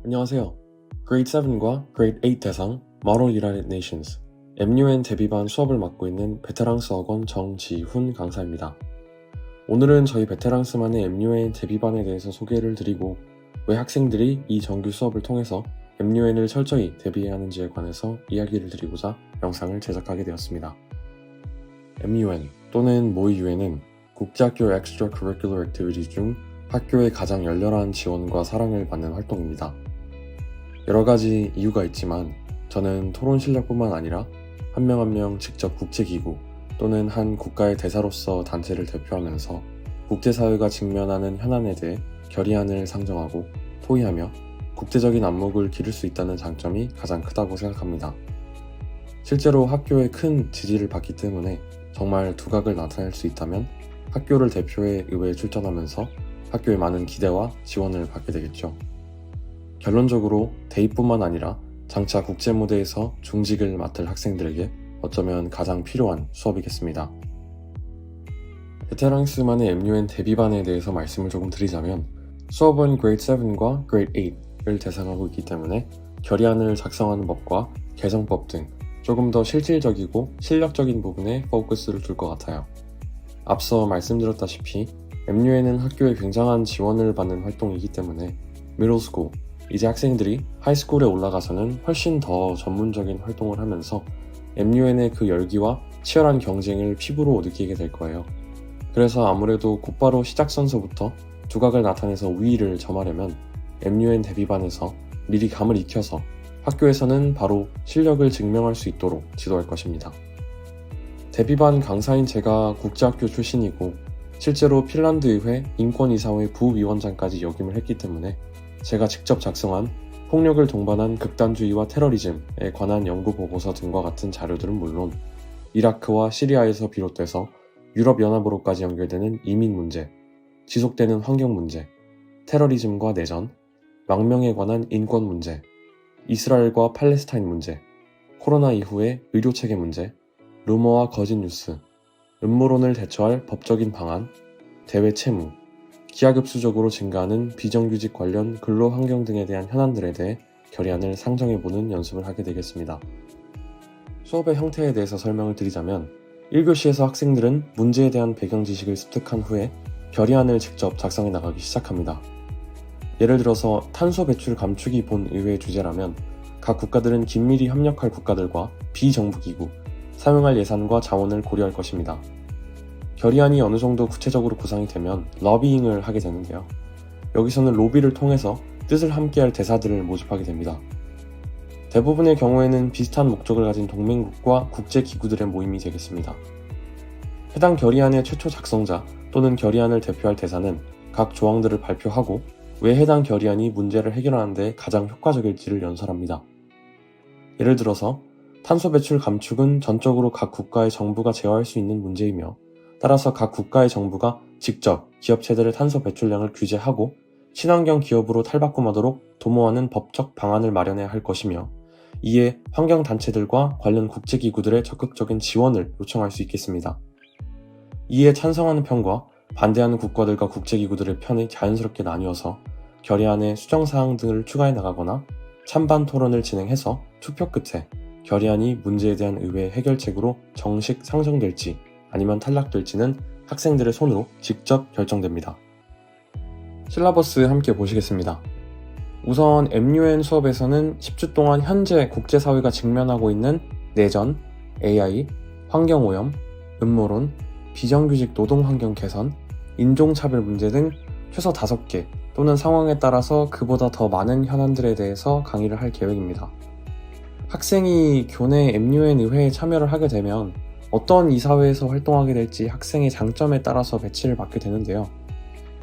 안녕하세요. Grade 7과 Grade 8 대상 Model United Nations MUN 대비반 수업을 맡고 있는 베테랑스 학원 정지훈 강사입니다. 오늘은 저희 베테랑스만의 MUN 대비반에 대해서 소개를 드리고 왜 학생들이 이 정규 수업을 통해서 MUN을 철저히 대비해야 하는지에 관해서 이야기를 드리고자 영상을 제작하게 되었습니다. MUN 또는 모의유엔은 국제학교 Extracurricular Activity 중 학교의 가장 열렬한 지원과 사랑을 받는 활동입니다. 여러 가지 이유가 있지만 저는 토론 실력뿐만 아니라 한 명 한 명 직접 국제기구 또는 한 국가의 대사로서 단체를 대표하면서 국제사회가 직면하는 현안에 대해 결의안을 상정하고 토의하며 국제적인 안목을 기를 수 있다는 장점이 가장 크다고 생각합니다. 실제로 학교에 큰 지지를 받기 때문에 정말 두각을 나타낼 수 있다면 학교를 대표해 의회에 출전하면서 학교에 많은 기대와 지원을 받게 되겠죠. 결론적으로 대입뿐만 아니라 장차 국제 무대에서 중직을 맡을 학생들에게 어쩌면 가장 필요한 수업이겠습니다. 베테랑스만의 MUN 대비반에 대해서 말씀을 조금 드리자면 수업은 Grade 7과 Grade 8을 대상하고 있기 때문에 결의안을 작성하는 법과 개정법 등 조금 더 실질적이고 실력적인 부분에 포커스를 둘 것 같아요. 앞서 말씀드렸다시피 MUN은 학교에 굉장한 지원을 받는 활동이기 때문에 Middle School, 이제 학생들이 하이스쿨에 올라가서는 훨씬 더 전문적인 활동을 하면서 MUN의 그 열기와 치열한 경쟁을 피부로 느끼게 될 거예요. 그래서 아무래도 곧바로 시작선서부터 두각을 나타내서 우위를 점하려면 MUN 대비반에서 미리 감을 익혀서 학교에서는 바로 실력을 증명할 수 있도록 지도할 것입니다. 대비반 강사인 제가 국제학교 출신이고 실제로 핀란드 의회 인권이사회 부위원장까지 역임을 했기 때문에 제가 직접 작성한 폭력을 동반한 극단주의와 테러리즘에 관한 연구 보고서 등과 같은 자료들은 물론 이라크와 시리아에서 비롯돼서 유럽연합으로까지 연결되는 이민 문제, 지속되는 환경 문제, 테러리즘과 내전, 망명에 관한 인권 문제, 이스라엘과 팔레스타인 문제, 코로나 이후의 의료체계 문제, 루머와 거짓 뉴스, 음모론을 대처할 법적인 방안, 대외 채무, 기하급수적으로 증가하는 비정규직 관련 근로환경 등에 대한 현안들에 대해 결의안을 상정해보는 연습을 하게 되겠습니다. 수업의 형태에 대해서 설명을 드리자면 1교시에서 학생들은 문제에 대한 배경 지식을 습득한 후에 결의안을 직접 작성해 나가기 시작합니다. 예를 들어서 탄소 배출 감축이 본 의회의 주제라면 각 국가들은 긴밀히 협력할 국가들과 비정부기구, 사용할 예산과 자원을 고려할 것입니다. 결의안이 어느 정도 구체적으로 구상이 되면 러비잉을 하게 되는데요. 여기서는 로비를 통해서 뜻을 함께할 대사들을 모집하게 됩니다. 대부분의 경우에는 비슷한 목적을 가진 동맹국과 국제기구들의 모임이 되겠습니다. 해당 결의안의 최초 작성자 또는 결의안을 대표할 대사는 각 조항들을 발표하고 왜 해당 결의안이 문제를 해결하는 데 가장 효과적일지를 연설합니다. 예를 들어서 탄소 배출 감축은 전적으로 각 국가의 정부가 제어할 수 있는 문제이며 따라서 각 국가의 정부가 직접 기업체들의 탄소 배출량을 규제하고 친환경 기업으로 탈바꿈하도록 도모하는 법적 방안을 마련해야 할 것이며 이에 환경단체들과 관련 국제기구들의 적극적인 지원을 요청할 수 있겠습니다. 이에 찬성하는 편과 반대하는 국가들과 국제기구들의 편이 자연스럽게 나뉘어서 결의안에 수정사항 등을 추가해 나가거나 찬반 토론을 진행해서 투표 끝에 결의안이 문제에 대한 의회 해결책으로 정식 상정될지 아니면 탈락될지는 학생들의 손으로 직접 결정됩니다. 실라버스 함께 보시겠습니다. 우선 MUN 수업에서는 10주 동안 현재 국제사회가 직면하고 있는 내전, AI, 환경오염, 음모론, 비정규직 노동환경 개선, 인종차별 문제 등 최소 5개 또는 상황에 따라서 그보다 더 많은 현안들에 대해서 강의를 할 계획입니다. 학생이 교내 MUN 의회에 참여를 하게 되면 어떤 이사회에서 활동하게 될지 학생의 장점에 따라서 배치를 받게 되는데요.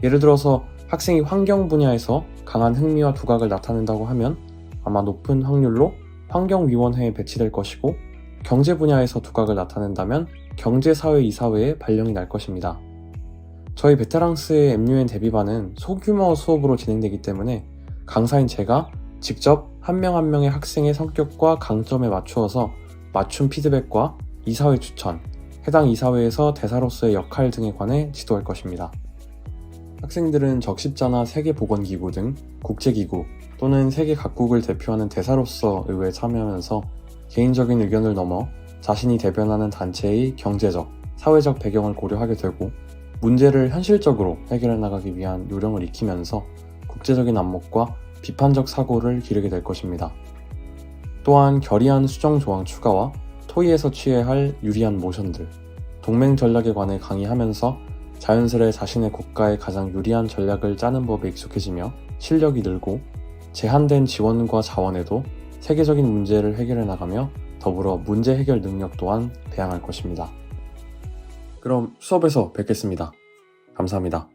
예를 들어서 학생이 환경 분야에서 강한 흥미와 두각을 나타낸다고 하면 아마 높은 확률로 환경위원회에 배치될 것이고 경제 분야에서 두각을 나타낸다면 경제사회 이사회에 발령이 날 것입니다. 저희 베테랑스의 MUN 대비반은 소규모 수업으로 진행되기 때문에 강사인 제가 직접 한 명 한 명의 학생의 성격과 강점에 맞추어서 맞춤 피드백과 이사회 추천, 해당 이사회에서 대사로서의 역할 등에 관해 지도할 것입니다. 학생들은 적십자나 세계보건기구 등 국제기구, 또는 세계 각국을 대표하는 대사로서 의회에 참여하면서 개인적인 의견을 넘어 자신이 대변하는 단체의 경제적, 사회적 배경을 고려하게 되고 문제를 현실적으로 해결해 나가기 위한 요령을 익히면서 국제적인 안목과 비판적 사고를 기르게 될 것입니다. 또한 결의안 수정 조항 추가와 토의에서 취해야 할 유리한 모션들, 동맹 전략에 관해 강의하면서 자연스레 자신의 국가에 가장 유리한 전략을 짜는 법에 익숙해지며 실력이 늘고 제한된 지원과 자원에도 세계적인 문제를 해결해 나가며 더불어 문제 해결 능력 또한 배양할 것입니다. 그럼 수업에서 뵙겠습니다. 감사합니다.